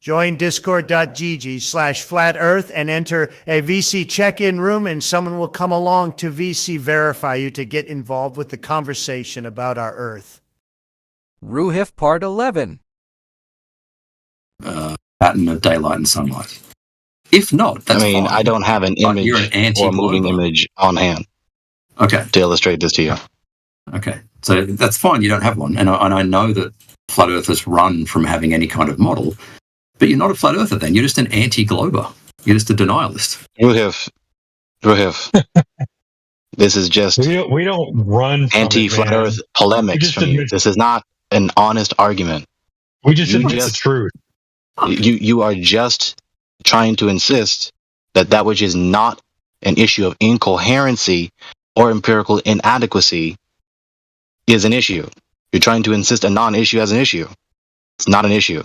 Join discord.gg/flat earth and enter a VC check-in room, and someone will come along to VC verify you to get involved with the conversation about our Earth. Roohif Part 11. Pattern of daylight and sunlight. If not, that's fine. I don't have an image or a moving image on hand. Okay. To illustrate this to you. Okay. So that's fine. You don't have one. And I know that flat earthers run from having any kind of model, but you're not a flat earther then. You're just an anti-glober. You're just a denialist. Roohif. This is just we don't run anti-flat earth polemics from you. This is not an honest argument. We just admit the truth. You are just trying to insist that which is not an issue of incoherency or empirical inadequacy is an issue. You're trying to insist a non-issue as an issue. It's not an issue.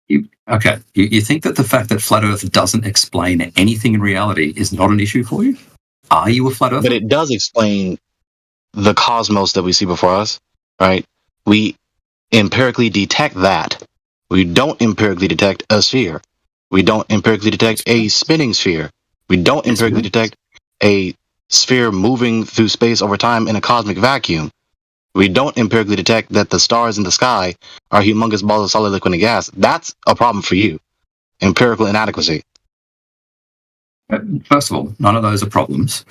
You think that the fact that flat earth doesn't explain anything in reality is not an issue for you? Are you a flat earther? But it does explain the cosmos that we see before us, right? We empirically detect that. We don't empirically detect a sphere. We don't empirically detect a spinning sphere. We don't empirically detect a sphere moving through space over time in a cosmic vacuum. We don't empirically detect that the stars in the sky are humongous balls of solid, liquid, and gas. That's a problem for you. Empirical inadequacy. First of all, none of those are problems.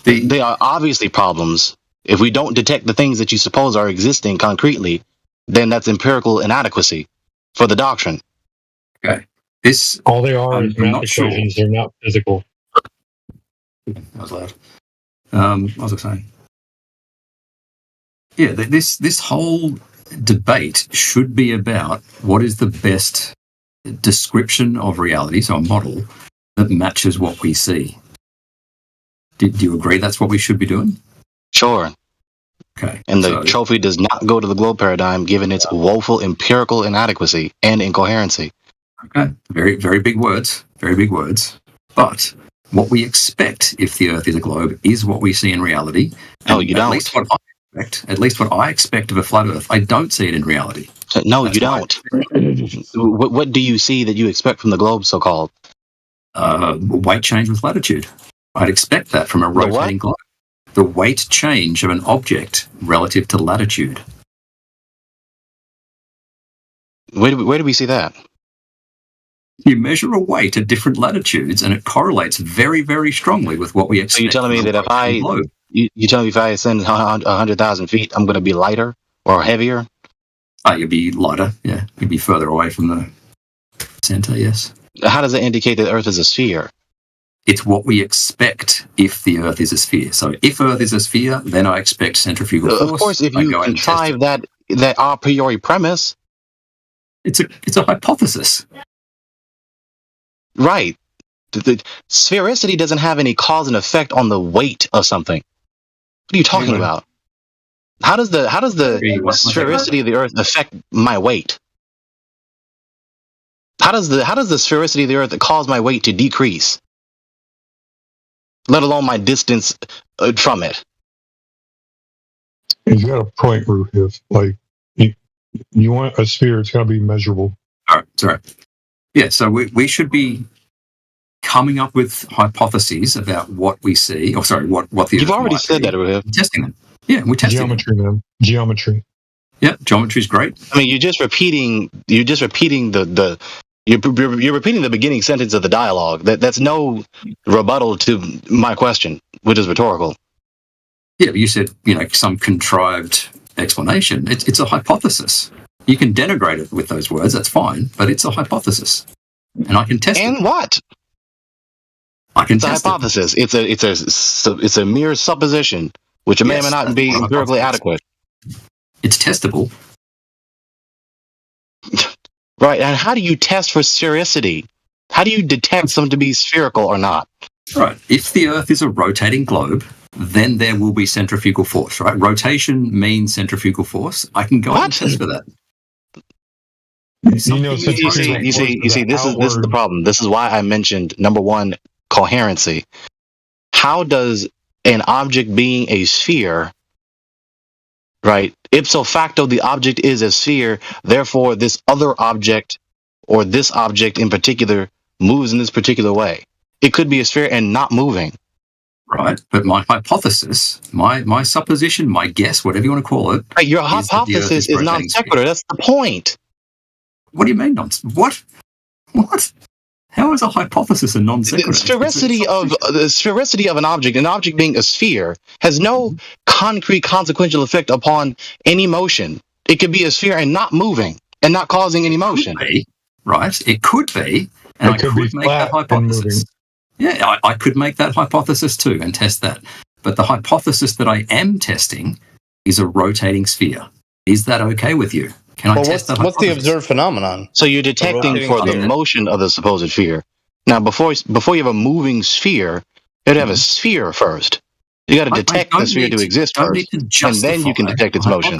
They are obviously problems. If we don't detect the things that you suppose are existing concretely, then that's empirical inadequacy for the doctrine. Okay. All they are is math equations. They're not physical. That was loud. What was I saying? Yeah, this whole debate should be about what is the best description of reality, so a model that matches what we see. Do you agree that's what we should be doing? Sure. Okay. And the trophy does not go to the globe paradigm given its woeful empirical inadequacy and incoherency. Okay. Very, very big words. Very big words. But what we expect if the Earth is a globe is what we see in reality. No, you don't. At least what I expect of a flat Earth, I don't see it in reality. No, you don't. What do you see that you expect from the globe, so-called? Weight change with latitude. I'd expect that from a rotating globe. The weight change of an object relative to latitude. Where do we see that? You measure a weight at different latitudes, and it correlates very, very strongly with what we expect. So you're telling me that you tell me if I ascend 100,000 feet, I'm going to be lighter or heavier? You'll be lighter. Yeah, you'll be further away from the center. Yes. How does that indicate that Earth is a sphere? It's what we expect if the Earth is a sphere. So if Earth is a sphere, then I expect centrifugal force. Of course, if you contrive that a priori premise, it's a hypothesis. Right. The sphericity doesn't have any cause and effect on the weight of something. What are you talking about? How does the sphericity of the Earth affect my weight? How does the sphericity of the Earth cause my weight to decrease? Let alone my distance from it. You got a point, Roohif. Like you want a sphere, it's got to be measurable. All right, sorry. Yeah, so we should be coming up with hypotheses about what we see. Or sorry, what the You've already said that, Roohif. Testing them. Yeah, we're testing geometry, man. Geometry. Yeah, geometry's great. I mean, you're repeating the you're repeating the beginning sentence of the dialogue. That's no rebuttal to my question, which is rhetorical. Yeah, but you said, some contrived explanation. It's a hypothesis. You can denigrate it with those words, that's fine, but it's a hypothesis. And I can test it. And what? I can test it. It's a hypothesis. It's a mere supposition, which may or may not be empirically adequate. It's testable. Right, and how do you test for sphericity? How do you detect something to be spherical or not? Right, if the Earth is a rotating globe, then there will be centrifugal force, right? Rotation means centrifugal force. I can go and test for that. You see, this is the problem. This is why I mentioned, number one, coherency. How does an object being a sphere, right? Ipso facto, the object is a sphere. Therefore, this other object, or this object in particular, moves in this particular way. It could be a sphere and not moving. Right. But my hypothesis, my supposition, my guess, whatever you want to call it. Right, your is that the Earth hypothesis is non rotating sphere. sequitur. That's the point. What do you mean nonsense? What? How is a hypothesis a non sequitur? The sphericity of an object being a sphere, has no concrete consequential effect upon any motion. It could be a sphere and not moving and not causing any motion. Right? It could be, and I could make that hypothesis. Yeah, I could make that hypothesis too and test that. But the hypothesis that I am testing is a rotating sphere. Is that okay with you? Can I test that hypothesis? What's the observed phenomenon? So you're detecting for the motion of the supposed sphere. Now, before you have a moving sphere, you have to have a sphere first. You got to detect the sphere to exist first, and then you can detect its motion.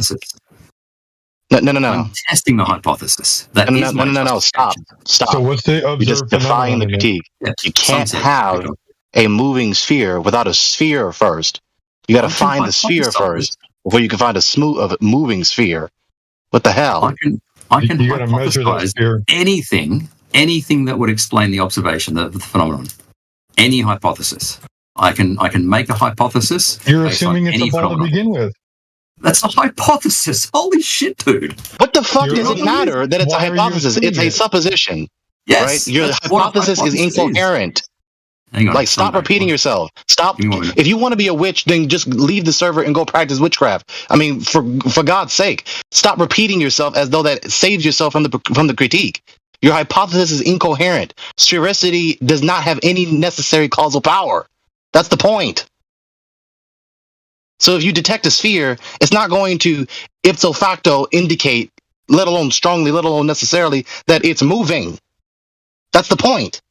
No. I'm testing the hypothesis. No. Stop. So what's the observed? You're just defying the critique. Yes. You can't have a moving sphere without a sphere first. You got to find the sphere first before you can find a moving sphere. What the hell? I can You gotta measure that hypothesize sphere. anything that would explain the observation, the phenomenon. Any hypothesis. I can make a hypothesis. You're based assuming on it's any a ball to phenomenon. begin with. That's a hypothesis. Holy shit, dude. What the fuck You're does it right. matter that it's a Why are you hypothesis? It's a assuming it? supposition, Yes. right? Your that's what a hypothesis is incoherent. Hang on. Like, stop repeating yourself. Stop. Give me 1 minute. If you want to be a witch, then just leave the server and go practice witchcraft. I mean, for God's sake, stop repeating yourself as though that saves yourself from the critique. Your hypothesis is incoherent. Sphericity does not have any necessary causal power. That's the point. So if you detect a sphere, it's not going to ipso facto indicate, let alone strongly, let alone necessarily, that it's moving. That's the point.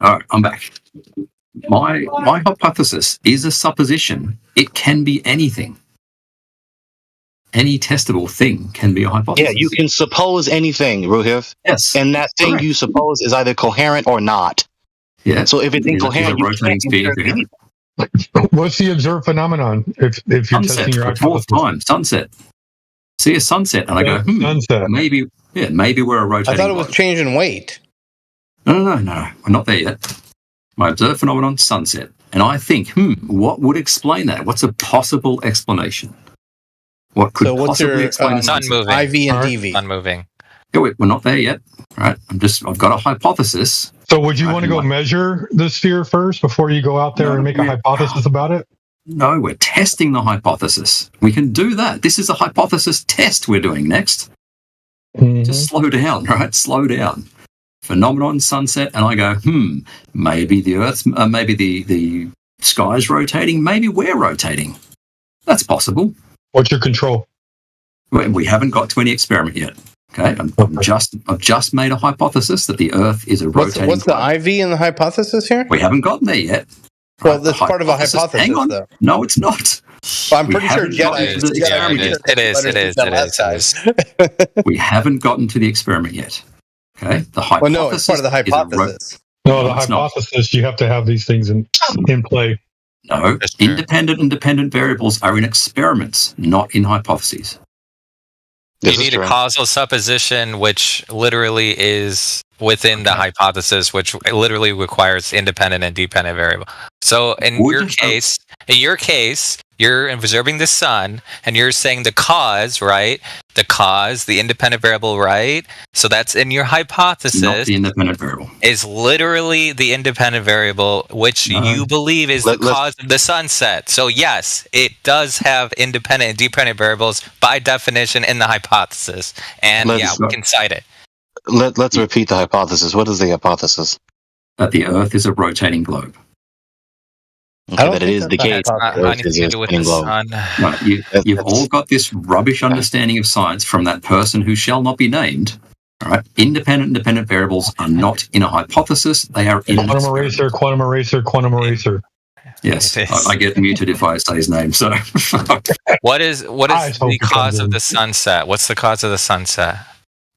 All right, I'm back. My hypothesis is a supposition. It can be anything. Any testable thing can be a hypothesis. Yeah, you can suppose anything, Roohif. Yes. And that thing Correct. you suppose is either coherent or not. Yeah. So if it's incoherent, you rotating can't sphere. interpret Yeah. What's the observed phenomenon if you're Sunset testing your for the fourth hypothesis? time. Sunset. See a sunset, and I go, Sunset. maybe we're a rotating. I thought it was globe. change in weight. No, we're not there yet. My observed phenomenon, sunset, and I think, what would explain that? What's a possible explanation? What could So what's possibly your explain a Sun sunset? moving. IV and Alright. DV? Unmoving. Yeah, we're not there yet. Right? I've got a hypothesis. So would you I want to can go like- measure the sphere first before you go out there No, and make a hypothesis about it? No, we're testing the hypothesis. We can do that. This is a hypothesis test we're doing next. Mhm. Just slow down, right? Slow down. Phenomenon, sunset, and I go, maybe the Earth's, maybe the sky's rotating, maybe we're rotating. That's possible. What's your control? We haven't got to any experiment yet. Okay, I've just made a hypothesis that the Earth is a rotating. What's the globe. IV in the hypothesis here? We haven't gotten there yet. Well, Right, that's the part of a hypothesis, Hang on. though. No, it's not. Well, I'm We pretty sure haven't gotten Jedi. to the experiment yet. We haven't gotten to the experiment yet. Okay, the hypothesis. Well, no, it's part of the hypothesis. No, the it's not. hypothesis, you have to have these things in play. No, That's true. independent and dependent variables are in experiments, not in hypotheses. This You is need a true. causal supposition, which literally is within the hypothesis, which literally requires independent and dependent variable. So in Would your you- case, you're observing the sun, and you're saying the cause, right? The cause, the independent variable, right? So that's in your Not hypothesis. the independent variable. Is literally the independent variable, which No. you believe is the Let's- cause of the sunset. So yes, it does have independent and dependent variables by definition in the hypothesis, and Let's- we can cite it. Let's repeat the hypothesis. What is the hypothesis? That the Earth is a rotating globe. I Okay, don't that it think is that's the the case. hypothesis. Not Earth anything is to a do with spinning the globe. sun. No, you've all got this rubbish understanding of science from that person who shall not be named. All right, independent and dependent variables are not in a hypothesis; they are in an Quantum experiment. eraser, quantum eraser, quantum eraser. Yes, It is. I get muted if I say his name. So What is I hope the it comes cause of in. the sunset? What's the cause of the sunset?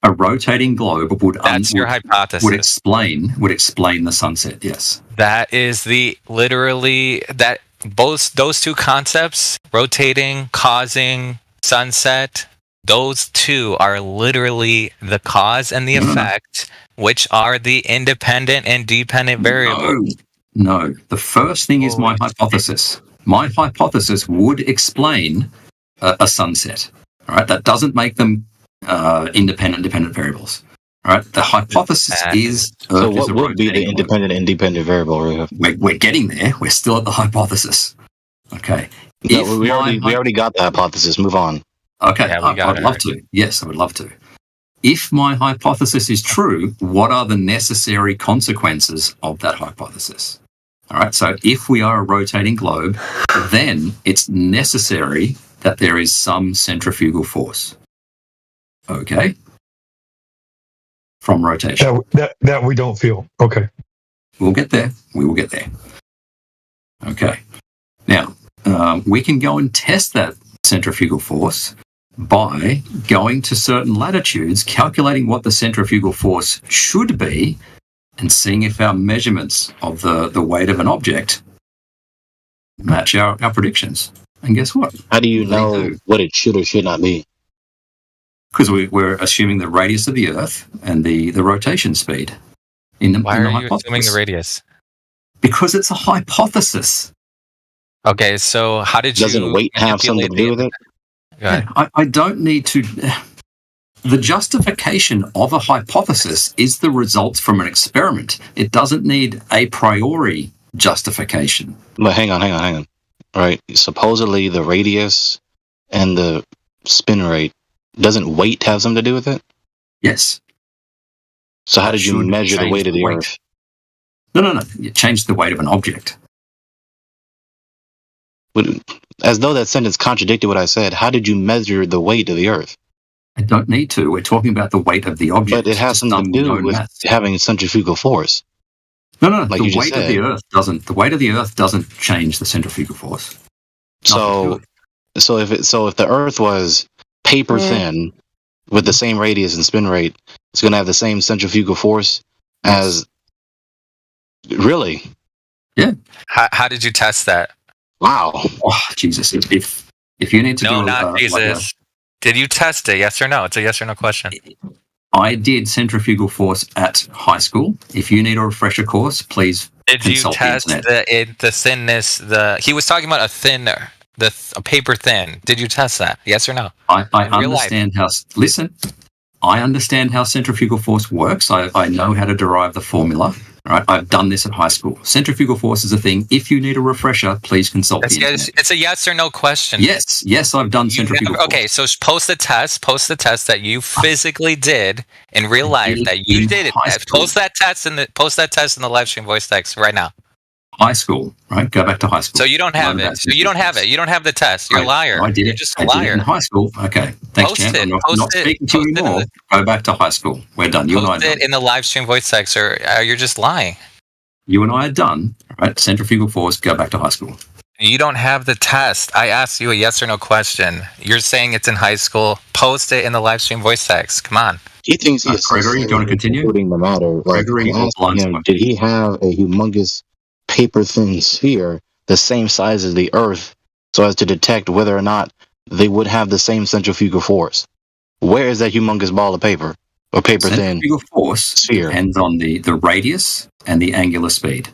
A rotating globe would That's your hypothesis. would explain the sunset. Yes. That is literally that both those two concepts, rotating, causing, sunset, those two are literally the cause and the effect, which are the independent and dependent variables. No. The first thing is my hypothesis. My hypothesis would explain a sunset. All right. That doesn't make them independent dependent variables. All right. The hypothesis is so what would be the independent and dependent variable? We're getting there. We're still at the hypothesis. Okay. No, we already got the hypothesis. Move on. Okay. Yeah, I'd love to. Yes, I would love to. If my hypothesis is true, what are the necessary consequences of that hypothesis? All right. So if we are a rotating globe, then it's necessary that there is some centrifugal force. Okay. From rotation. That we don't feel. Okay. We'll get there. We will get there. Okay. Now, we can go and test that centrifugal force by going to certain latitudes, calculating what the centrifugal force should be, and seeing if our measurements of the weight of an object match our predictions. And guess what? How do you know what it should or should not be? Because we're assuming the radius of the Earth and the rotation speed. Why are you assuming the radius? Because it's a hypothesis. Okay, so how did Doesn't weight have something to do with it? Yeah, I don't need to. The justification of a hypothesis is the results from an experiment. It doesn't need a priori justification. But hang on. All right. Supposedly the radius and the spin rate, doesn't weight have something to do with it? Yes. So how did you measure the weight of the Earth? No. You changed the weight of an object. As though that sentence contradicted what I said. How did you measure the weight of the Earth? I don't need to. We're talking about the weight of the object. But it has something to do with having centrifugal force. No. Like the weight of the Earth doesn't. The weight of the Earth doesn't change the centrifugal force. So if the Earth was paper thin with the same radius and spin rate, it's going to have the same centrifugal force as. Really? Yeah. How did you test that? Wow. Oh, Jesus! If you need to no, not Jesus. Did you test it? Yes or no? It's a yes or no question. I did centrifugal force at high school. If you need a refresher course, please. Did you test the thinness? He was talking about a paper thin. Did you test that? Yes or no? I understand how. Listen, I understand how centrifugal force works. I know how to derive the formula. All right, I've done this at high school. Centrifugal force is a thing. If you need a refresher, please consult the internet. It's a yes or no question. Yes, I've done centrifugal force. Okay, so post the test that you physically did in real life that you did it. Post that test in the live stream voice text right now. High school, right? Go back to high school. So you don't have it. You don't have the test. You're a liar. I did You're it. just a liar. Did it in high school. Okay. Thanks, Chan. I'm not speaking to you anymore. Go back to high school. We're done. You and I are done. Post it in the live stream voice text, or you're just lying. You and I are done. Right? Centrifugal force. Go back to high school. You don't have the test. I asked you a yes or no question. You're saying it's in high school. Post it in the live stream voice text. Come on. He thinks he's Gregory, do you want to continue? Including the matter. Like, Gregory, did he have a humongous paper-thin sphere the same size as the Earth so as to detect whether or not they would have the same centrifugal force? Where is that humongous ball of paper or paper-thin centrifugal force sphere? Depends on the radius and the angular speed.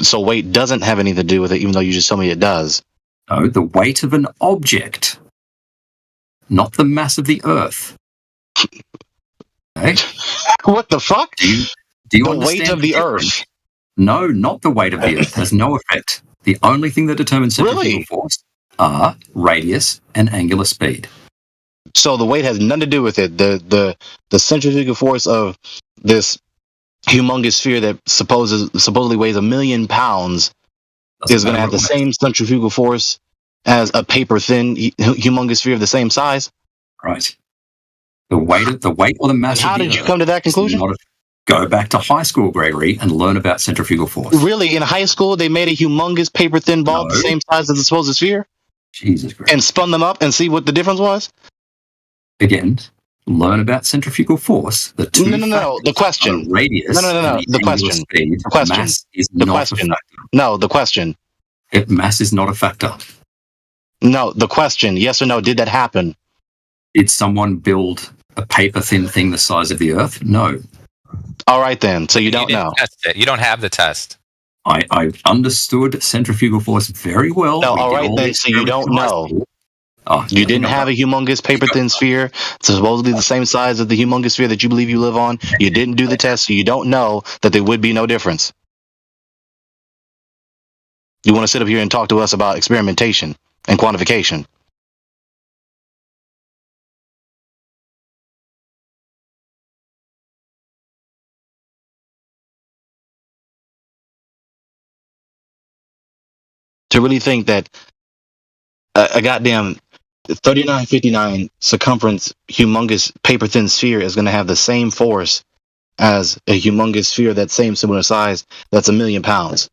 So weight doesn't have anything to do with it, even though you just told me it does. No, the weight of an object, not the mass of the Earth. Okay? What the fuck? Do you the understand weight of the Earth? No, not the weight of the Earth. Has no effect. The only thing that determines centrifugal force are radius and angular speed. So the weight has nothing to do with it. The centrifugal force of this humongous sphere that supposedly weighs 1 million pounds is going to have the same centrifugal force as a paper thin humongous sphere of the same size. Right. The weight or the mass. How did you come to that conclusion? Go back to high school, Gregory, and learn about centrifugal force. Really, in high school, they made a humongous paper thin ball the same size as the supposed sphere? Jesus Christ. And spun them up and see what the difference was? Again, learn about centrifugal force, the two No. The question. radius No. and the The angular question. speed, The question. mass is The not question. a factor. No, the question. Mass is not a factor. No, the question. Yes or no? Did that happen? Did someone build a paper-thin thing the size of the Earth? No. All right then. So you don't didn't know. test it. You don't have the test. I understood centrifugal force very well. No, We all did right all then. the So you don't experiments in high know. school. Oh, You didn't have a humongous paper-thin sphere, supposedly the same size as the humongous sphere that you believe you live on. You didn't do the test, so you don't know that there would be no difference. You want to sit up here and talk to us about experimentation and quantification. To really think that a goddamn 3959 circumference humongous paper thin sphere is going to have the same force as a humongous sphere that same similar size that's 1,000,000 pounds.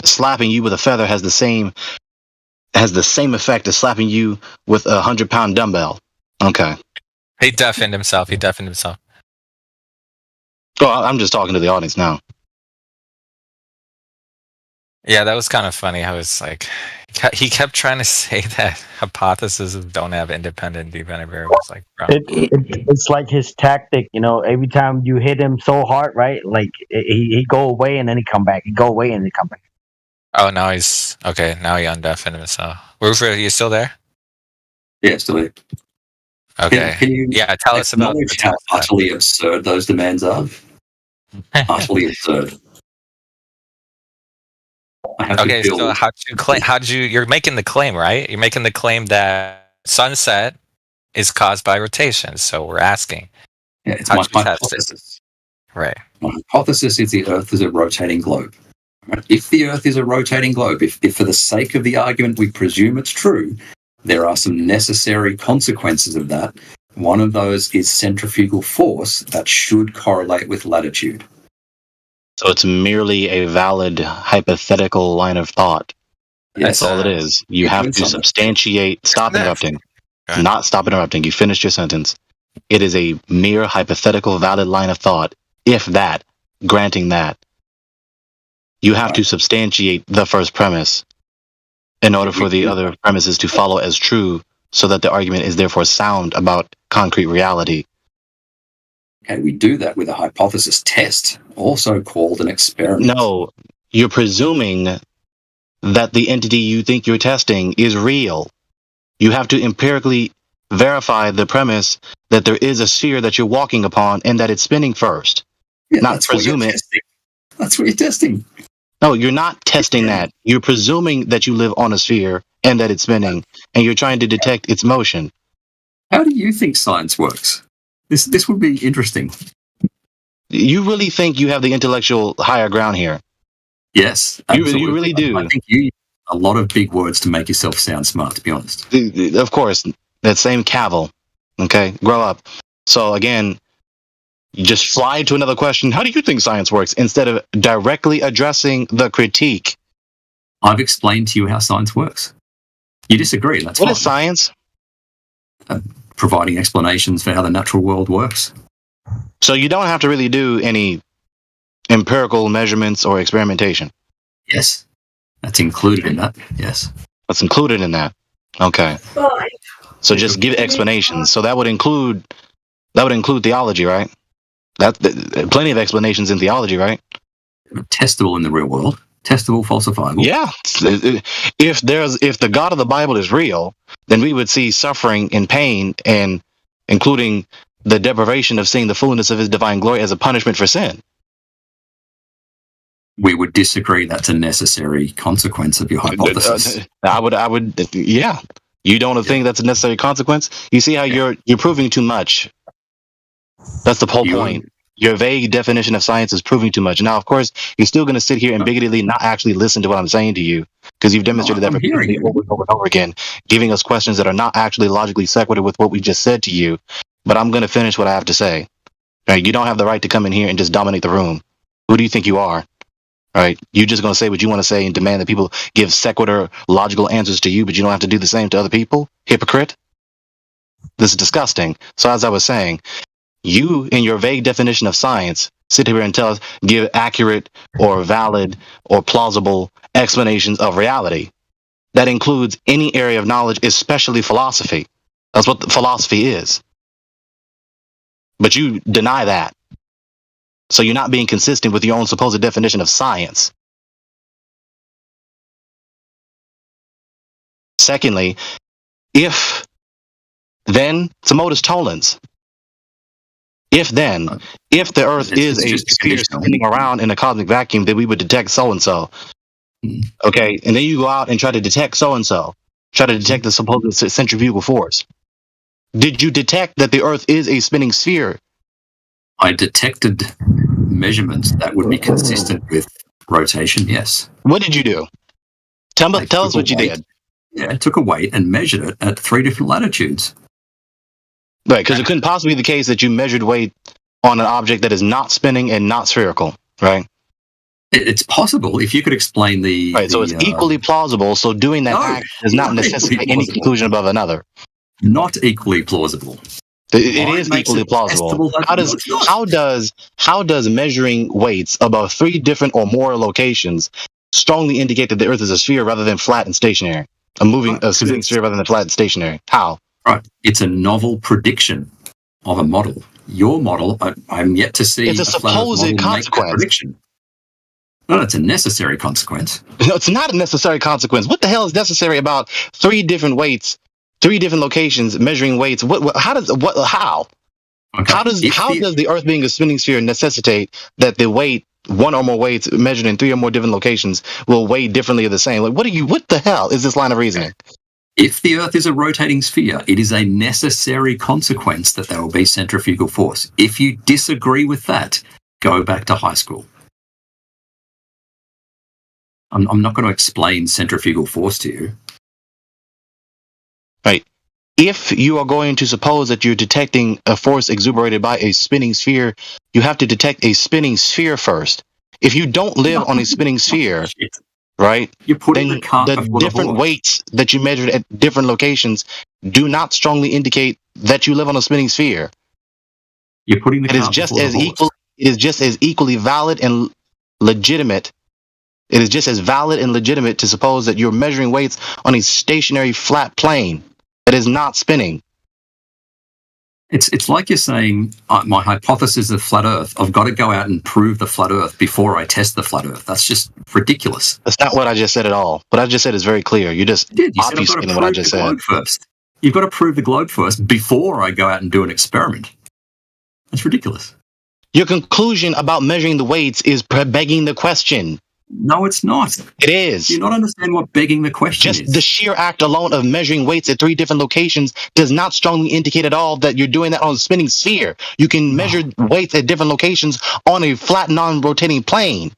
Slapping you with a feather has the same effect as slapping you with a 100-pound dumbbell. Okay. He deafened himself. Oh, I'm just talking to the audience now. Yeah, that was kind of funny. I was like, he kept trying to say that hypotheses don't have independent dependent variables. Like, bro. It's like his tactic, every time you hit him so hard, right? Like he go away and then he come back. He go away and he come back. Oh, now he's okay. Now he undeafened himself. Roofer, are you still there? Yeah, still there. Okay. Can you tell us about the how test. utterly absurd those demands are? Utterly absurd. Okay, so you're making the claim, right? You're making the claim that sunset is caused by rotation. So we're asking. Yeah, it's how'd my you test hypothesis. Right. My hypothesis is the Earth is a rotating globe. Right? If the Earth is a rotating globe, if for the sake of the argument we presume it's true, there are some necessary consequences of that. One of those is centrifugal force that should correlate with latitude. So it's merely a valid hypothetical line of thought. Yes. That's all it is. You have to substantiate. Stop interrupting. Not stop interrupting. You finished your sentence. It is a mere hypothetical valid line of thought. If that, granting that, you have to substantiate the first premise in order for the other premises to follow as true, so that the argument is therefore sound about concrete reality. Okay, we do that with a hypothesis test, also called an experiment. No, you're presuming that the entity you think you're testing is real. You have to empirically verify the premise that there is a sphere that you're walking upon and that it's spinning first. Yeah, not presume it. That's what you're testing. No, you're not testing that. You're presuming that you live on a sphere and that it's spinning, and you're trying to detect its motion. How do you think science works? This would be interesting. You really think you have the intellectual higher ground here? Yes, absolutely. You really do. I think you use a lot of big words to make yourself sound smart, to be honest. Of course, that same cavil. Okay, grow up. So again, you just fly to another question. How do you think science works? Instead of directly addressing the critique. I've explained to you how science works. You disagree, that's What fine. is science? Providing explanations for how the natural world works. So you don't have to really do any empirical measurements or experimentation. Yes, that's included in that. Yes, that's included in that. Okay. So just give explanations. So that would include theology, right? Plenty of explanations in theology, right? Testable in the real world. Testable, falsifiable. Yeah. If the God of the Bible is real, then we would see suffering and pain, and including the deprivation of seeing the fullness of his divine glory as a punishment for sin. We would disagree that's a necessary consequence of your hypothesis. I would, yeah. You don't think that's a necessary consequence? You see how you're proving too much. That's the whole point. Your vague definition of science is proving too much. Now, of course, you're still going to sit here and bigotedly not actually listen to what I'm saying to you, because you've demonstrated that repeatedly over and over again, giving us questions that are not actually logically sequitur with what we just said to you. But I'm going to finish what I have to say. Right? You don't have the right to come in here and just dominate the room. Who do you think you are? right? You're just going to say what you want to say and demand that people give sequitur, logical answers to you, but you don't have to do the same to other people? Hypocrite. This is disgusting. So as I was saying, you, in your vague definition of science, sit here and give accurate or valid or plausible explanations of reality. That includes any area of knowledge, especially philosophy. That's what philosophy is. But you deny that. So you're not being consistent with your own supposed definition of science. Secondly, if then, it's a modus tollens. If the Earth is a sphere spinning around in a cosmic vacuum, then we would detect so-and-so. Okay, and then you go out and try to detect so-and-so. Try to detect the supposed centrifugal force. Did you detect that the Earth is a spinning sphere? I detected measurements that would be consistent with rotation, yes. What did you do? Tell us what you did. Yeah, I took a weight and measured it at 3 different latitudes. Right, because it couldn't possibly be the case that you measured weight on an object that is not spinning and not spherical, right? It's possible if you could explain the... Right, so it's equally plausible, so doing that act does not necessitate any conclusion above another. Not equally plausible. It is equally plausible. How does measuring weights above 3 different or more locations strongly indicate that the Earth is a sphere rather than flat and stationary? A spinning sphere rather than flat and stationary. How? Right. It's a novel prediction of a model. Your model, I'm yet to see. It's a supposed consequence. No, it's a necessary consequence. No, it's not a necessary consequence. What the hell is necessary about 3 different weights, 3 different locations measuring weights? How? Okay. How does the Earth being a spinning sphere necessitate that the weight, 1 or more weights measured in 3 or more different locations, will weigh differently or the same? Like, what the hell is this line of reasoning? If the Earth is a rotating sphere, it is a necessary consequence that there will be centrifugal force. If you disagree with that, go back to high school. I'm not going to explain centrifugal force to you. Right. If you are going to suppose that you're detecting a force exuberated by a spinning sphere, you have to detect a spinning sphere first. If you don't live on a spinning sphere, right, then the different weights that you measured at different locations do not strongly indicate that you live on a spinning sphere. You're putting the It is just as equal. It is just as equally valid and legitimate. It is just as valid and legitimate to suppose that you're measuring weights on a stationary flat plane that is not spinning. It's like you're saying, my hypothesis of flat Earth, I've got to go out and prove the flat Earth before I test the flat Earth. That's just ridiculous. That's not what I just said at all. What I just said is very clear. You're just obfuscating what I just said. First. You've got to prove the globe first before I go out and do an experiment. That's ridiculous. Your conclusion about measuring the weights is begging the question. No, it's not. It is. Do you not understand what begging the question is? Just the sheer act alone of measuring weights at 3 different locations does not strongly indicate at all that you're doing that on a spinning sphere. You can measure weights at different locations on a flat, non-rotating plane.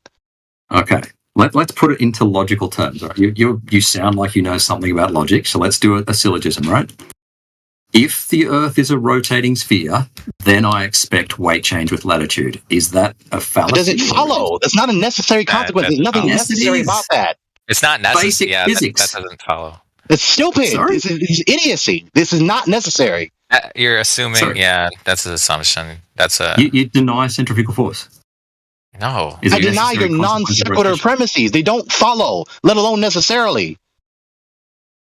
Okay. Let's put it into logical terms. Right? You sound like you know something about logic, so let's do a syllogism, right? If the Earth is a rotating sphere, then I expect weight change with latitude. Is that a fallacy? It doesn't follow. That's not a necessary consequence. There's nothing necessary about that. It's not necessary. Basic physics. That doesn't follow. It's stupid. It's idiocy. This is not necessary. You're assuming, that's an assumption. That's a... You deny centrifugal force. No. I deny your non-sequitur premises. They don't follow, let alone necessarily.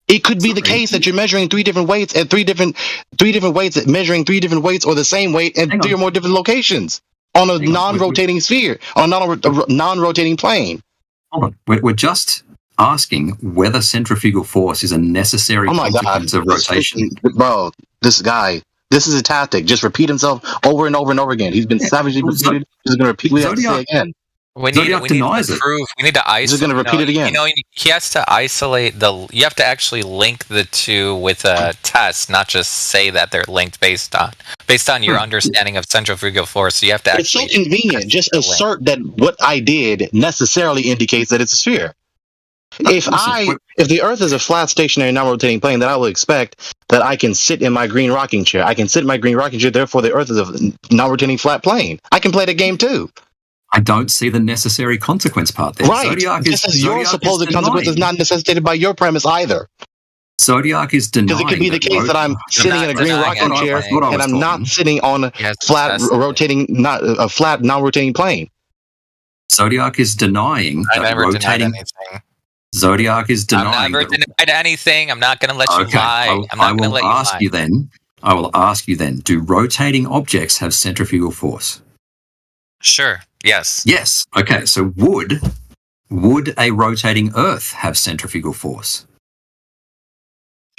It could be the case that you're measuring 3 different weights at 3 different weights at measuring 3 different weights or the same weight at 3 or more different locations on a non-rotating sphere, on a non-rotating plane. Hold on. We're just asking whether centrifugal force is a necessary consequence of rotation. Bro, this guy, this is a tactic. Just repeat himself over and over and over again. He's been savagely repeated. He's going to repeat what he has to say again. We need to isolate. He's going to repeat it again. He has to isolate you have to actually link the two with a test, not just say that they're linked based on your understanding of centrifugal force. So you have to actually. It's so convenient. Just assert that what I did necessarily indicates that it's a sphere. If the Earth is a flat, stationary, non-rotating plane, then I will expect that I can sit in my green rocking chair. I can sit in my green rocking chair. Therefore, the Earth is a non-rotating flat plane. I can play the game too. I don't see the necessary consequence part there. Right. Zodiac Just as your Zodiac supposed consequence is not necessitated by your premise either. Zodiac is denying. Because it could be the case that I'm sitting in a green rocking chair and I'm not sitting on a flat rotating, not a flat non-rotating plane. Zodiac is denying I that never rotating. denied anything. Zodiac is denying. I've never denied anything. I'm not going to let you lie. I'm I not going to will let you ask lie. you then. I will ask you then. Do rotating objects have centrifugal force? Sure. Yes. Yes. Okay. So would a rotating Earth have centrifugal force?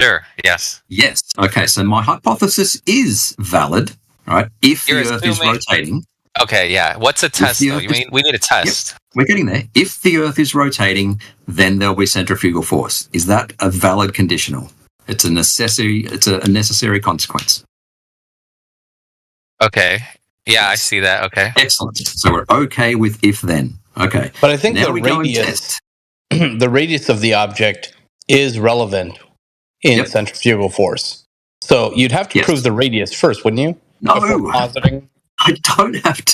Sure. Yes. Yes. Okay. So my hypothesis is valid, right? If You're the Earth is assuming- rotating. Okay. Yeah. What's a test the though? Earth We need a test. Yep, we're getting there. If the Earth is rotating, then there'll be centrifugal force. Is that a valid conditional? It's a necessary. It's a necessary consequence. Okay. Yeah, I see that. Okay. Excellent. So we're okay with if then. Okay. But I think Now the we go and radius, test. the radius of the object is relevant in Yep. centrifugal force. So you'd have to Yes. prove the radius first, wouldn't you? No. Before positing. I don't have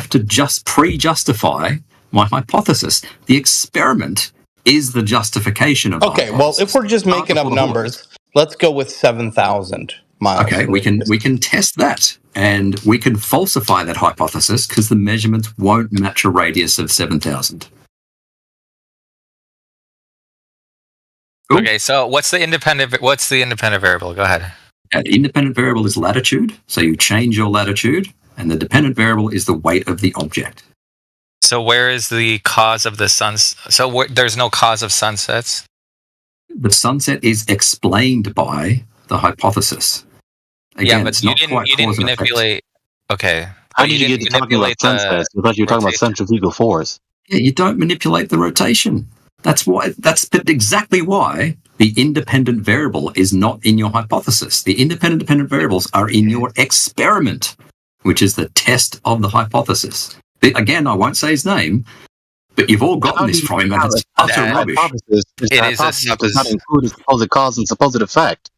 to just pre-justify my hypothesis. The experiment is the justification of the Okay, well, hypothesis. if we're just making up Before the horse. numbers, let's go with 7,000 miles. Okay, we can test that, and we can falsify that hypothesis because the measurements won't match a radius of 7,000. Cool. Okay. So what's the independent variable? Go ahead. The independent variable is latitude, so you change your latitude, and the dependent variable is the weight of the object. So where is the cause of the suns? So there's no cause of sunsets. The sunset is explained by the hypothesis. Again, Yeah, but it's you not quite didn't cause and effect. manipulate. Okay. How But did you get to talking about sunsets? I thought you were talking about centrifugal force. Yeah, you don't manipulate the rotation. That's exactly why the independent variable is not in your hypothesis. The dependent variables are in your experiment, which is the test of the hypothesis. Again, I won't say his name, but you've all gotten this from him, and it's utter rubbish. It is a does not include supposed cause and supposed effect.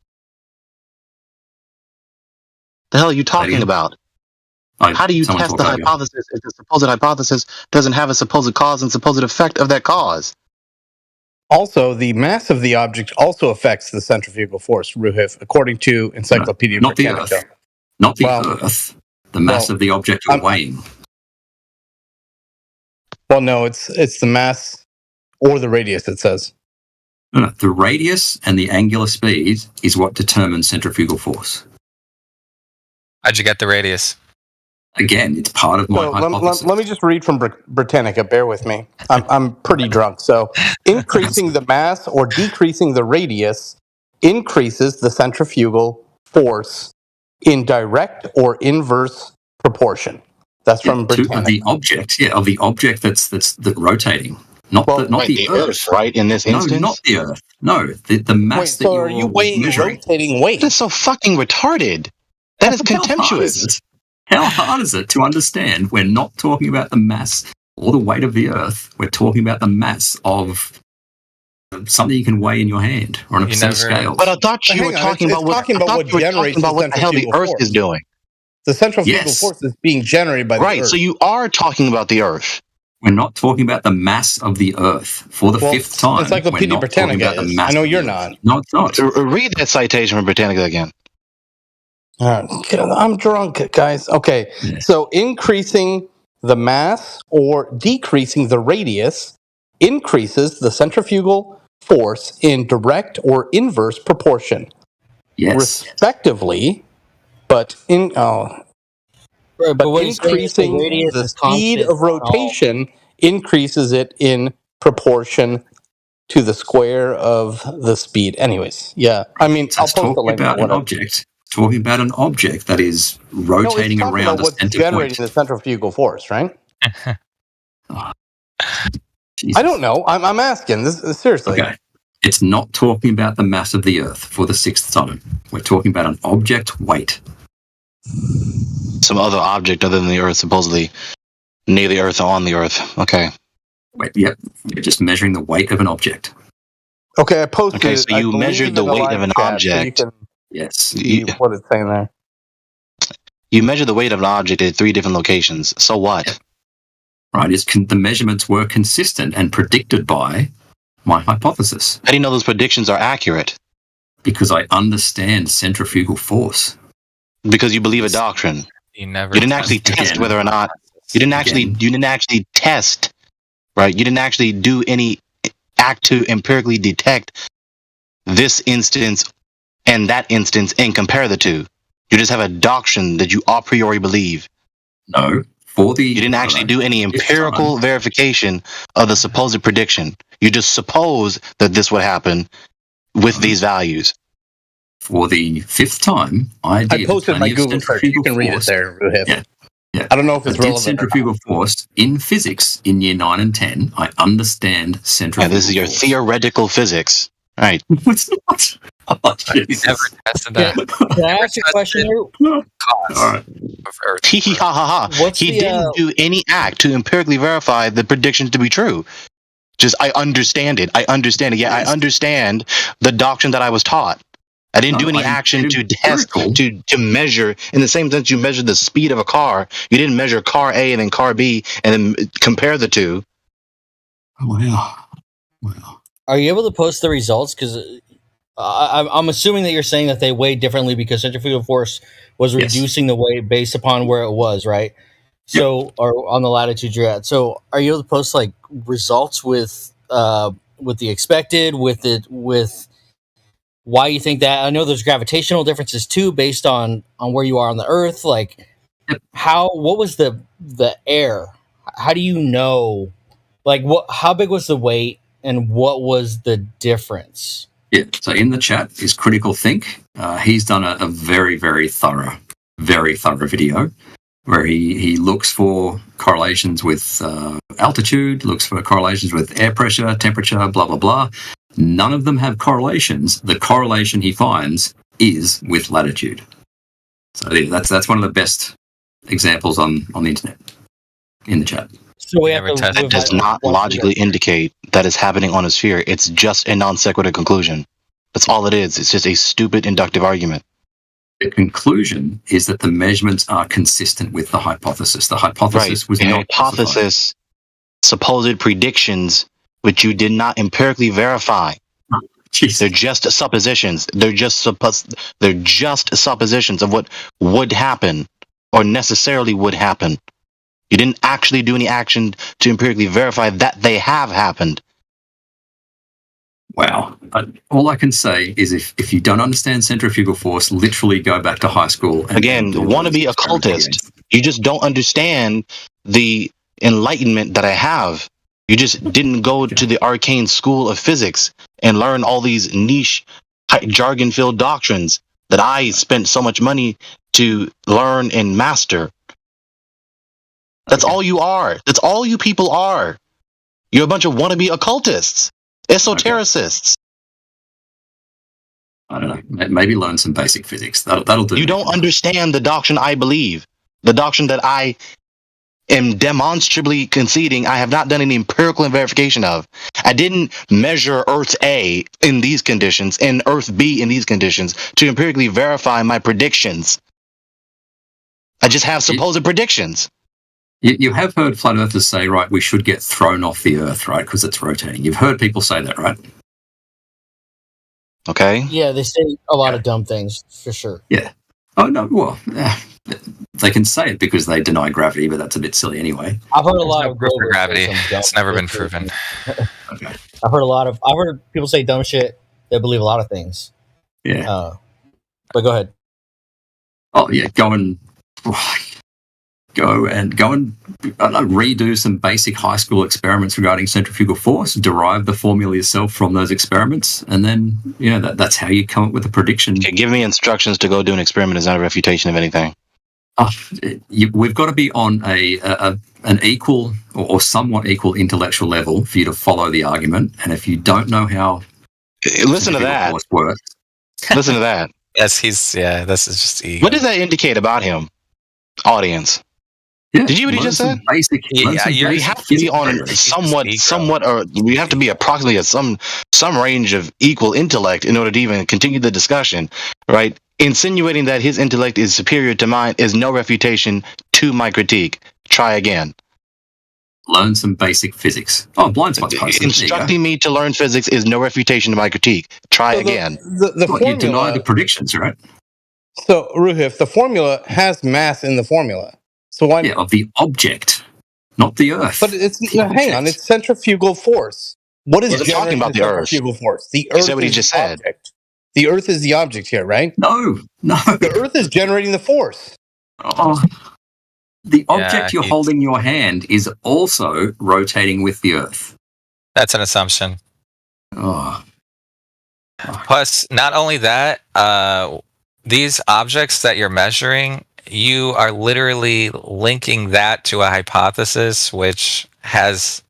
The hell are you talking about? How do you test the hypothesis if the supposed hypothesis doesn't have a supposed cause and supposed effect of that cause? Also, the mass of the object also affects the centrifugal force, Roohif, according to Encyclopedia Not the Britannica. Earth. Not the Earth. The mass of the object you're weighing. Well, no, it's the mass or the radius, it says. No, the radius and the angular speed is what determines centrifugal force. How'd you get the radius? Again, it's part of my hypothesis. Let me just read from Britannica. Bear with me. I'm pretty drunk. So, increasing the mass or decreasing the radius increases the centrifugal force in direct or inverse proportion. That's from Britannica. Of the object that's rotating, not the Earth, right? In this instance, no, not the Earth. No, the mass that are you weighing measuring. Rotating weight? That's so fucking retarded. That is contemptuous. How hard is it to understand? We're not talking about the mass or the weight of the Earth. We're talking about the mass of something you can weigh in your hand or on a set of scales. But I thought you were talking about what the hell the Earth is doing. The centrifugal force is being generated by the Earth. Right, so you are talking about the Earth. We're not talking about the mass of the Earth for the fifth time. Encyclopedia Britannica is. I know you're not. No, it's not. Read that citation from Britannica again. I'm drunk, guys. Okay, so increasing the mass or decreasing the radius increases the centrifugal force in direct or inverse proportion. Respectively, but increasing the speed of rotation increases it in proportion to the square of the speed. Anyways, yeah. I mean, I'll post the link. Talking about an object that is rotating around a center generating point. the centrifugal force, right? I don't know. I'm asking. This seriously. Okay. It's not talking about the mass of the Earth for the sixth time. We're talking about an object weight. Some other object other than the Earth, supposedly near the Earth or on the Earth. Okay. Wait, yep. You're just measuring the weight of an object. Okay, I posted. Okay, so you measured the weight of an object. Yes. See what it's saying there. You measure the weight of an object at 3 different locations. So what? right, is the measurements were consistent and predicted by my hypothesis. How do you know those predictions are accurate? Because I understand centrifugal force. Because you believe a doctrine. You never. You didn't actually test Again. whether or not. You didn't actually test, right? You didn't actually do any act to empirically detect this instance and that instance and compare the two. You just have a doctrine that you a priori believe. No, You didn't actually do any empirical verification of the supposed prediction. You just suppose that this would happen with these values. For the 5th time, I did. I posted my plenty of Google search. You centrifugal can read it force. there, Roohif. Yeah. Yeah. I don't know if it's I did relevant. centrifugal force in physics in year 9 and 10. I understand Yeah, centrifugal this is your force. theoretical physics. Right. It's not. Oh, You Jesus. never tested that. Can I ask you a question here? Cause All right. of Earth. Hee hee ha ha ha. What's He the, didn't do any act to empirically verify the prediction to be true. Just, I understand it. I understand it. Yeah, I understand the doctrine that I was taught. I didn't do any action to test, to measure. In the same sense, you measure the speed of a car. You didn't measure car A and then car B and then compare the two. Wow. Wow. Are you able to post the results? Because I'm assuming that you're saying that they weighed differently because centrifugal force was Yes. reducing the weight based upon where it was, right? So, or on the latitude you're at. So, are you able to post like results with the expected, with why you think that? I know there's gravitational differences too, based on where you are on the Earth. Like, Yep. what was the air? How do you know? Like, how big was the weight, and what was the difference? Yeah. So in the chat is Critical Think. He's done a very, very thorough video where he looks for correlations with altitude, looks for correlations with air pressure, temperature, blah, blah, blah. None of them have correlations. The correlation he finds is with latitude. So yeah, that's one of the best examples on the internet in the chat. So we Never have to. tested That does not logically indicate that is happening on a sphere. It's just a non sequitur conclusion. That's all it is. It's just a stupid inductive argument. The conclusion is that the measurements are consistent with the hypothesis. The hypothesis was A not hypothesis, supposed predictions, which you did not empirically verify. Jeez. They're just suppositions. They're just suppositions of what would happen or necessarily would happen. You didn't actually do any action to empirically verify that they have happened. Wow. All I can say is if you don't understand centrifugal force, literally go back to high school. Again, want to be occultist. You just don't understand the enlightenment that I have. You just didn't go to the arcane school of physics and learn all these niche, jargon-filled doctrines that I spent so much money to learn and master. That's all you are. That's all you people are. You're a bunch of wannabe occultists, esotericists. I don't know. Maybe learn some basic physics. That'll do. You don't understand the doctrine I believe. The doctrine that I am demonstrably conceding I have not done any empirical verification of. I didn't measure Earth A in these conditions and Earth B in these conditions to empirically verify my predictions. I just have supposed predictions. You have heard flat earthers say, right, we should get thrown off the Earth, right, because it's rotating. You've heard people say that, right? Okay. Yeah, they say a lot of dumb things for sure. Yeah. Oh, no, well, they can say it because they deny gravity, but that's a bit silly anyway. I've heard a There's lot no of proof for Grovers gravity. say some dumb It's never been shit. proven. Okay. I've heard people say dumb shit that believe a lot of things. Yeah. But go ahead. Oh, yeah, go and I don't know, redo some basic high school experiments regarding centrifugal force, derive the formula yourself from those experiments, and then that's how you come up with a prediction. Okay, give me instructions to go do an experiment is not a refutation of anything. We've got to be on an equal or somewhat equal intellectual level for you to follow the argument, and if you don't know how Listen to that. force works, Listen to that. Yes, this is just ego. What does that indicate about him? Audience. yeah, Did you what he learn just some said? Basic, Yeah, learn some you're- We basic have to be physics on programs. somewhat, or we have to be approximately at some range of equal intellect in order to even continue the discussion, right? Insinuating that his intellect is superior to mine is no refutation to my critique. Try again. Learn some basic physics. Oh, blind spot's posted. Instructing me to learn physics is no refutation to my critique. Try So again. The What, formula. you deny the predictions, right? So Roohif, the formula has mass in the formula. So why? Yeah, of the object, not the Earth. But it's The hang on. object. It's centrifugal force. What is Wasn't talking generating about the the Earth. centrifugal force? The He Earth said what he is just the said. object. The Earth is the object here, right? No. The Earth is generating the force. Oh, the Yeah, object you're holding in your hand is also rotating with the Earth. That's an assumption. Oh. Plus, not only that, these objects that you're measuring, you are literally linking that to a hypothesis, which has,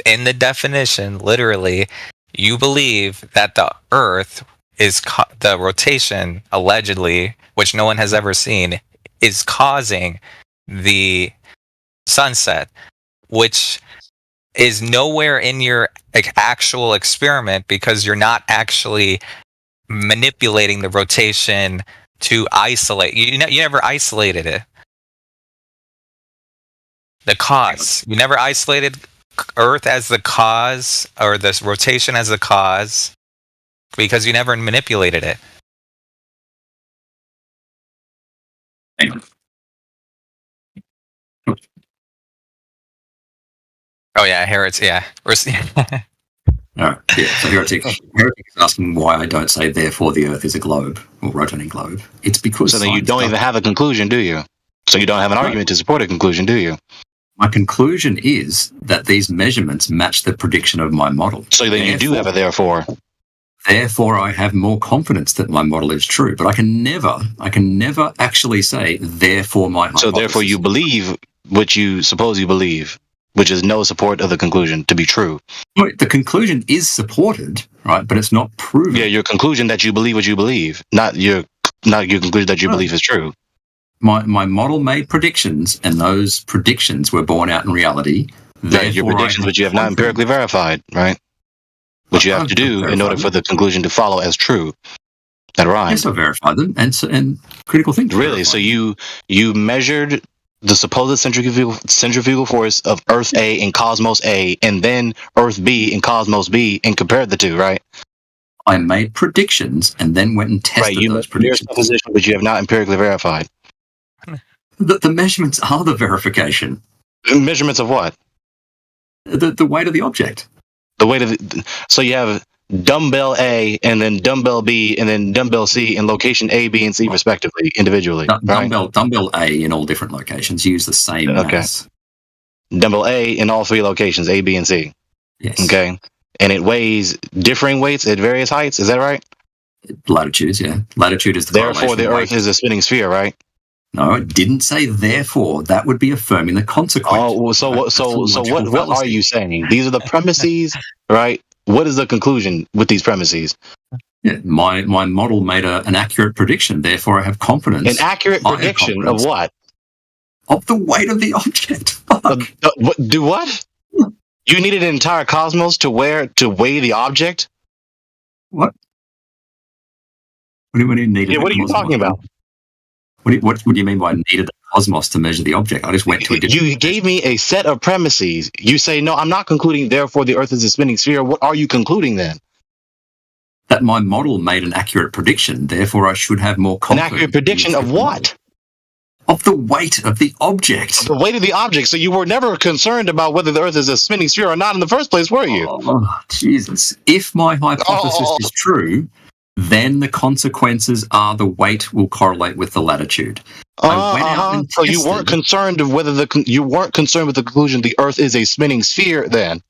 in the definition, literally, you believe that the Earth is the rotation, allegedly, which no one has ever seen, is causing the sunset, which is nowhere in your actual experiment because you're not actually manipulating the rotation to isolate. You never isolated it. The cause. You never isolated Earth as the cause or this rotation as the cause because you never manipulated it. Hang on. Oh yeah, Heretic. Yeah. All right. Yeah. So Heretic is asking why I don't say therefore the Earth is a globe or rotating globe. It's because So then you don't even have a conclusion, do you? So you don't have an argument to support a conclusion, do you? My conclusion is that these measurements match the prediction of my model. So then you do have a therefore. Therefore, I have more confidence that my model is true. But I can never actually say therefore my hypothesis. So therefore you believe what you suppose you believe, which is no support of the conclusion to be true. The conclusion is supported, right? But it's not proven. Yeah, your conclusion that you believe what you believe, not your conclusion that you believe is true. My model made predictions, and those predictions were borne out in reality. Right, your predictions, which you have not empirically verified, right? Which you have to do in order for the conclusion to follow as true. That rhymes. Yes, I verified them, and critical thinking. Really? So you measured the supposed centrifugal force of Earth A and Cosmos A, and then Earth B and Cosmos B, and compared the two, right? I made predictions and then went and tested those predictions. Supposition, which you have not empirically verified. The measurements are the verification. Measurements of what? The weight of the object. The weight of so you have dumbbell A and then dumbbell B and then dumbbell C in location A, B, and C respectively, individually. Right? Dumbbell A in all different locations use the same mass. Dumbbell A in all three locations, A, B, and C. Yes. Okay. And it weighs differing weights at various heights. Is that right? Latitudes, yeah. Latitude is the therefore the Earth is a spinning sphere, right? No, it didn't say therefore. That would be affirming the consequence. Oh, so what are you saying? These are the premises, right? What is the conclusion with these premises? Yeah, my model made an accurate prediction. Therefore, I have confidence. An accurate prediction of what? Of the weight of the object. Do what? You needed an entire cosmos to weigh the object? What? What do you need? Yeah, what are you talking about? What do you mean by needed the cosmos to measure the object? I just went to a different... You gave me a set of premises. You say, no, I'm not concluding, therefore the Earth is a spinning sphere. What are you concluding then? That my model made an accurate prediction. Therefore, I should have more confidence. An accurate prediction of what? Of the weight of the object. The weight of the object. So you were never concerned about whether the Earth is a spinning sphere or not in the first place, were you? Oh, Jesus. If my hypothesis is true, then the consequences are the weight will correlate with the latitude. I went out and so you weren't concerned of whether you weren't concerned with the conclusion the Earth is a spinning sphere. Then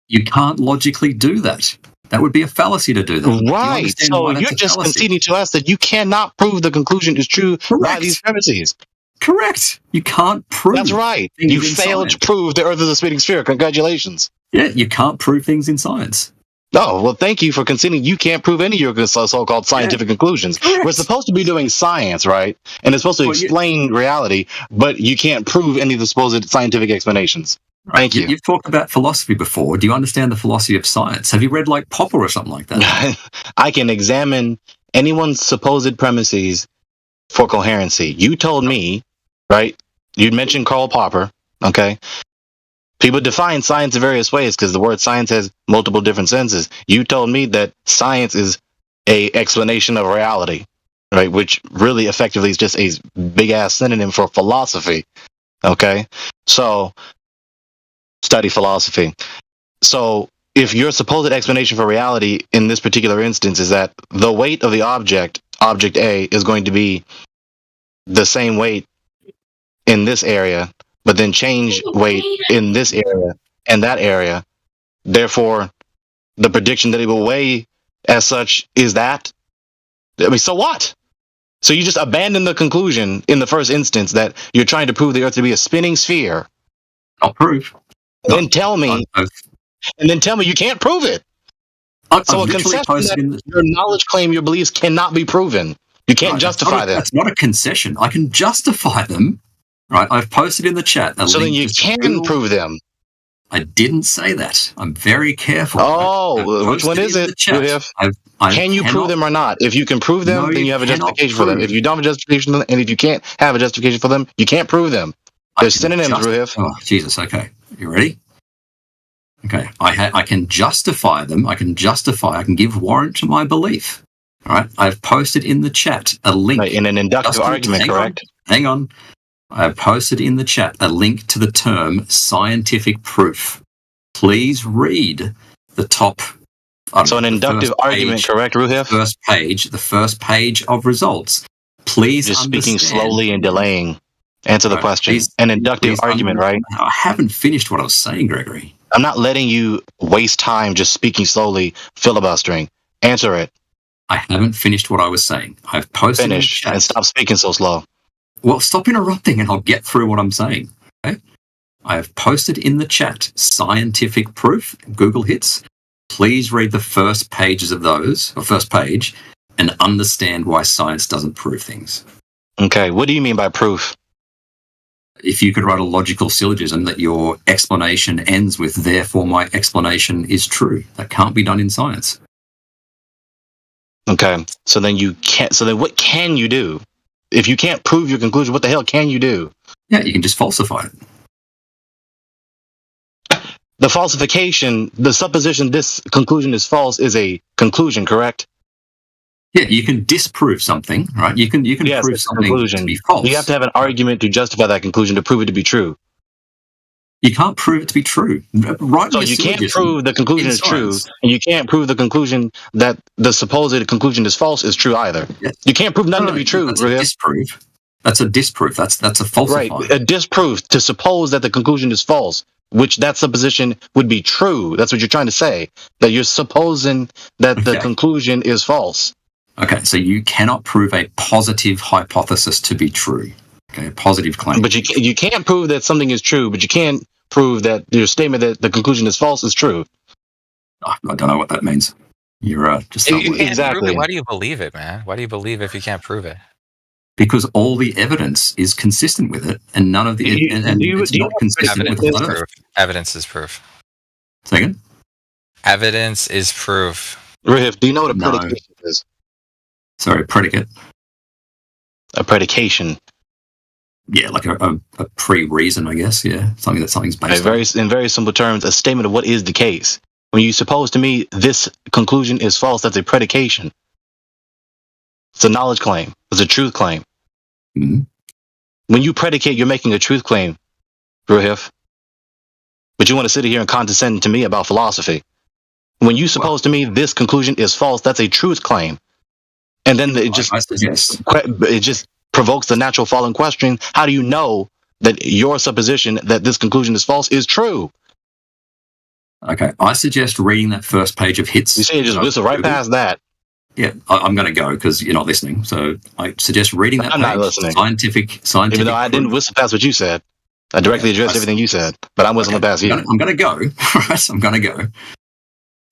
you can't logically do that. That would be a fallacy to do that. Right. So you're just conceding to us that you cannot prove the conclusion is true by these premises. Correct. You can't prove. That's right. You failed to prove the Earth is a spinning sphere. Congratulations. Yeah, you can't prove things in science. No, well, thank you for conceding you can't prove any of your so-called scientific conclusions. Correct. We're supposed to be doing science, right? And it's supposed to explain reality, but you can't prove any of the supposed scientific explanations. Right. Thank you. You've talked about philosophy before. Do you understand the philosophy of science? Have you read like Popper or something like that? I can examine anyone's supposed premises for coherency. You told me, right? You mentioned Karl Popper, okay? People define science in various ways because the word science has multiple different senses. You told me that science is a explanation of reality, right? Which really effectively is just a big ass synonym for philosophy. Okay, so study philosophy. So if your supposed explanation for reality in this particular instance is that the weight of the object A, is going to be the same weight in this area, but then change weight in this area and that area. Therefore, the prediction that it will weigh as such is that. I mean, so what? So you just abandon the conclusion in the first instance that you're trying to prove the Earth to be a spinning sphere. I'll prove. Then tell me, I've you can't prove it. So a literally concession posted in that your knowledge claim, your beliefs cannot be proven. You can't justify them. That's not a concession. I can justify them. Right, I've posted in the chat. So then you can prove them. I didn't say that. I'm very careful. Oh, which one is it? Can you prove them or not? If you can prove them, then you have a justification for them. If you don't have a justification, and if you can't have a justification for them, you can't prove them. There's synonyms, Roohif. Oh, Jesus. Okay, you ready? Okay, I can justify them. I can give warrant to my belief. All right, I've posted in the chat a link. Right, in an inductive argument, correct? Hang on. I have posted in the chat a link to the term scientific proof. Please read the top. So an inductive argument, correct, Roohif? The first page of results. Please just understand. Speaking slowly and delaying. Answer the question. An inductive argument, right? I haven't finished what I was saying, Gregory. I'm not letting you waste time just speaking slowly, filibustering. Answer it. I haven't finished what I was saying. I've posted in the chat. And stop speaking so slow. Well, stop interrupting and I'll get through what I'm saying. Okay? I have posted in the chat scientific proof, Google hits. Please read the first pages of those, or first page, and understand why science doesn't prove things. Okay, what do you mean by proof? If you could write a logical syllogism that your explanation ends with, therefore my explanation is true. That can't be done in science. Okay, so then what can you do? If you can't prove your conclusion, what the hell can you do? Yeah, you can just falsify it. The falsification, the supposition this conclusion is false is a conclusion, correct? Yeah, you can disprove something, right? You can prove something to be false. You have to have an argument to justify that conclusion to prove it to be true. You can't prove it to be true. So you can't prove the conclusion is true, and you can't prove the conclusion that the supposed conclusion is false is true either. Yes. You can't prove nothing to be true. That's a disprove. That's a disproof. That's a falsify. Right, a disproof to suppose that the conclusion is false, which that supposition would be true. That's what you're trying to say. That you're supposing that the conclusion is false. Okay, so you cannot prove a positive hypothesis to be true. Okay, a positive claim. But you can't prove that something is true, but you can't prove that your statement that the conclusion is false is true. I don't know what that means. You're just exactly. Why do you believe it, man? Why do you believe if you can't prove it? Because all the evidence is consistent with it, and none of the it's not consistent with proof. Evidence is proof. Second, evidence is proof. Roohif, do you know what a predication is? Sorry, predicate. A predication. Yeah, like a pre-reason, I guess. Yeah, something's based on. In very simple terms, a statement of what is the case. When you suppose to me this conclusion is false, that's a predication. It's a knowledge claim. It's a truth claim. Mm-hmm. When you predicate, you're making a truth claim, Roohif. But you want to sit here and condescend to me about philosophy. When you suppose to me this conclusion is false, that's a truth claim. And then it just provokes the natural following question: how do you know that your supposition that this conclusion is false is true? Okay, I suggest reading that first page of hits. You say you just whistle right past that. Yeah, I'm going to go because you're not listening. So I suggest reading that. I'm not listening. Scientific. Even though I didn't whistle past what you said, I directly addressed everything you said, but I'm whistling past you. I'm going to go. Right, I'm going to go.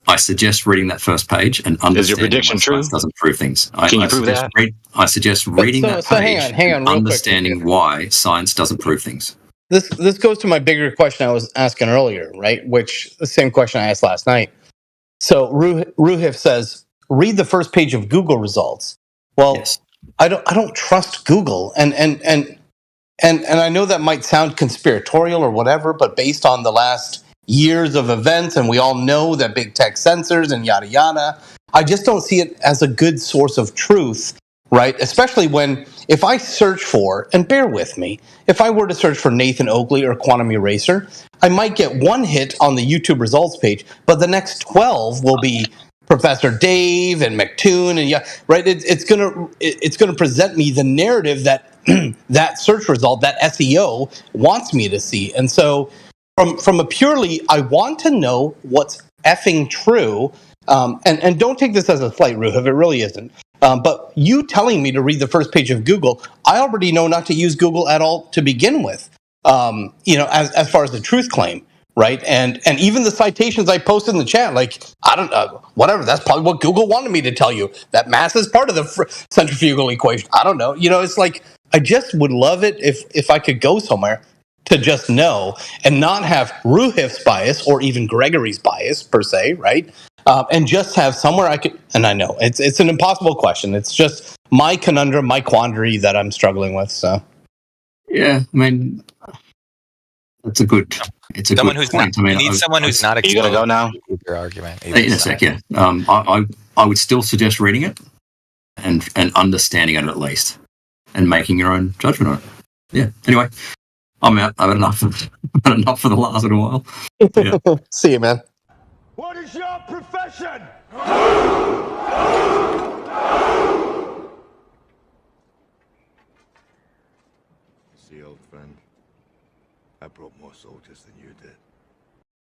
I suggest reading that first page and understanding. Is your prediction true? Doesn't prove things. Can you prove that? I suggest reading that page hang on, and understanding why science doesn't prove things. This goes to my bigger question I was asking earlier, right? Which the same question I asked last night. So Roohif says, read the first page of Google results. Well, yes. I don't trust Google, and and I know that might sound conspiratorial or whatever, but based on the last years of events, and we all know that big tech censors and yada yada, I just don't see it as a good source of truth, right? Especially when, if I search for, and bear with me, if I were to search for Nathan Oakley or Quantum Eraser, I might get one hit on the YouTube results page, but the next 12 will be Professor Dave and McToon, and yeah, right. It's gonna present me the narrative that that search result, that SEO wants me to see, and so from a purely, I want to know what's effing true, and don't take this as a slight, Roohif, it really isn't. But you telling me to read the first page of Google, I already know not to use Google at all to begin with. As far as the truth claim, right? And even the citations I posted in the chat, like, I don't know, whatever. That's probably what Google wanted me to tell you. That mass is part of the centrifugal equation. I don't know. It's like, I just would love it if I could go somewhere to just know and not have Roohif's bias or even Gregory's bias per se, right? And just have somewhere I could. And I know it's an impossible question. It's just my conundrum, my quandary that I'm struggling with. So Yeah, I mean, it's a good Someone good who's point. not. I You mean, need someone who's not You gotta go now. exposed to your argument. in a sec, yeah. I would still suggest reading it and understanding it at least, and making your own judgment on it. Yeah. Anyway, I'm out. I've had enough. I've had enough for the last little while. Yeah. see you, man. What is your profession? See, old friend, I brought more soldiers than you did.